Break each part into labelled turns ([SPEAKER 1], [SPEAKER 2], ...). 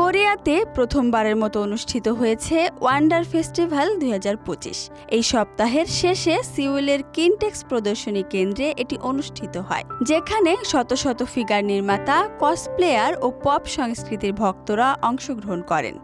[SPEAKER 1] কোরিয়াতে প্রথমবারের মতো অনুষ্ঠিত হয়েছে ওয়ান্ডার ফেস্টিভ্যাল 2025। এই সপ্তাহের শেষে সিউলের কিনটেক্স প্রদর্শনী কেন্দ্রে এটি অনুষ্ঠিত হয়, যেখানে শত শত ফিগার নির্মাতা, কসপ্লেয়ার ও পপ সংস্কৃতির ভক্তরা অংশগ্রহণ করেন।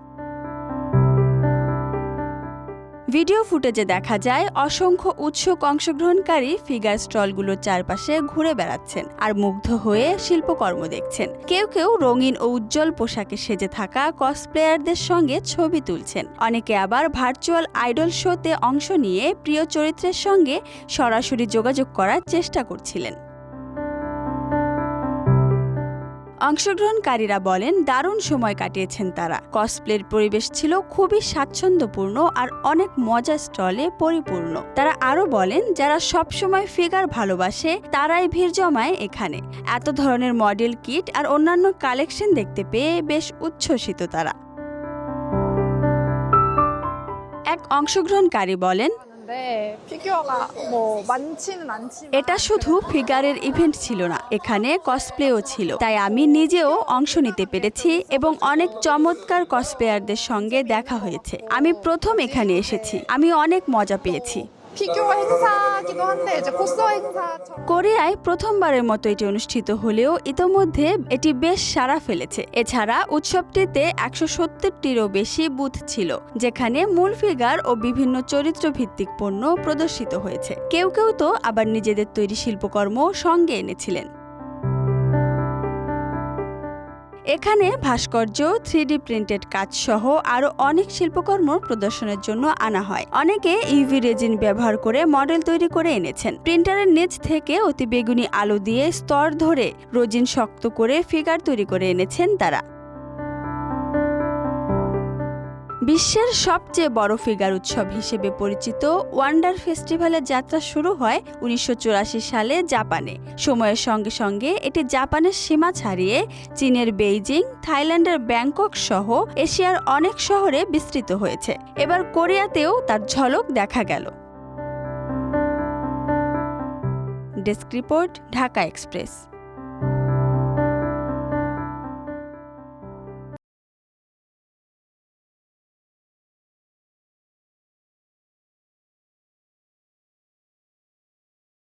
[SPEAKER 1] ভিডিও ফুটেজে দেখা যায় অসংখ্য উৎসুক অংশগ্রহণকারী ফিগার স্টলগুলোর চারপাশে ঘুরে বেড়াচ্ছেন আর মুগ্ধ হয়ে শিল্পকর্ম দেখছেন। কেউ কেউ রঙিন ও উজ্জ্বল পোশাকে সেজে থাকা কসপ্লেয়ারদের সঙ্গে ছবি তুলছেন। অনেকে আবার ভার্চুয়াল আইডল শোতে অংশ নিয়ে প্রিয় চরিত্রের সঙ্গে সরাসরি যোগাযোগ করার চেষ্টা করছিলেন। অংশগ্রহণকারীরা বলেন দারুণ সময় কাটিয়েছেন তারা। কসপ্লের পরিবেশ ছিল খুবই স্বাচ্ছন্দ্যপূর্ণ আর অনেক মজার স্টলে পরিপূর্ণ। তারা আরও বলেন যারা সবসময় ফিগার ভালোবাসে তারাই ভিড় জমায় এখানে। এত ধরনের মডেল কিট আর অন্যান্য কালেকশন দেখতে পেয়ে বেশ উচ্ছ্বসিত তারা। এক অংশগ্রহণকারী বলেন, এটা শুধু ফিগারের ইভেন্ট ছিল না, এখানে কসপ্লেও ছিল, তাই আমি নিজেও অংশ নিতে পেরেছি এবং অনেক চমৎকার কসপ্লেয়ারদের সঙ্গে দেখা হয়েছে। আমি প্রথম এখানে এসেছি, আমি অনেক মজা পেয়েছি। কোরিয়ায় প্রথমবারের মতো এটি অনুষ্ঠিত হলেও ইতোমধ্যে এটি বেশ সাড়া ফেলেছে। এছাড়া উৎসবটিতে 170টিরও বেশি বুথ ছিল, যেখানে মূল ফিগার ও বিভিন্ন চরিত্র ভিত্তিক পণ্য প্রদর্শিত হয়েছে। কেউ কেউ তো আবার নিজেদের তৈরি শিল্পকর্ম সঙ্গে এনেছিলেন। এখানে ভাস্কর্য, 3D প্রিন্টেড কাজ সহ আরও অনেক শিল্পকর্ম প্রদর্শনের জন্য আনা হয়। অনেকে ইউভি রেজিন ব্যবহার করে মডেল তৈরি করে এনেছেন। প্রিন্টারের নিচ থেকে অতিবেগুনি আলো দিয়ে স্তর ধরে রোজিন শক্ত করে ফিগার তৈরি করে এনেছেন তারা। বিশ্বের সবচেয়ে বড় ফিগার উৎসব হিসেবে পরিচিত ওয়ান্ডার ফেস্টিভ্যালের যাত্রা শুরু হয় 1984 সালে জাপানে। সময়ের সঙ্গে সঙ্গে এটি জাপানের সীমা ছাড়িয়ে চীনের বেইজিং, থাইল্যান্ডের ব্যাংকক সহ এশিয়ার অনেক শহরে বিস্তৃত হয়েছে। এবার কোরিয়াতেও তার ঝলক দেখা গেল। Desk report, Dhaka express.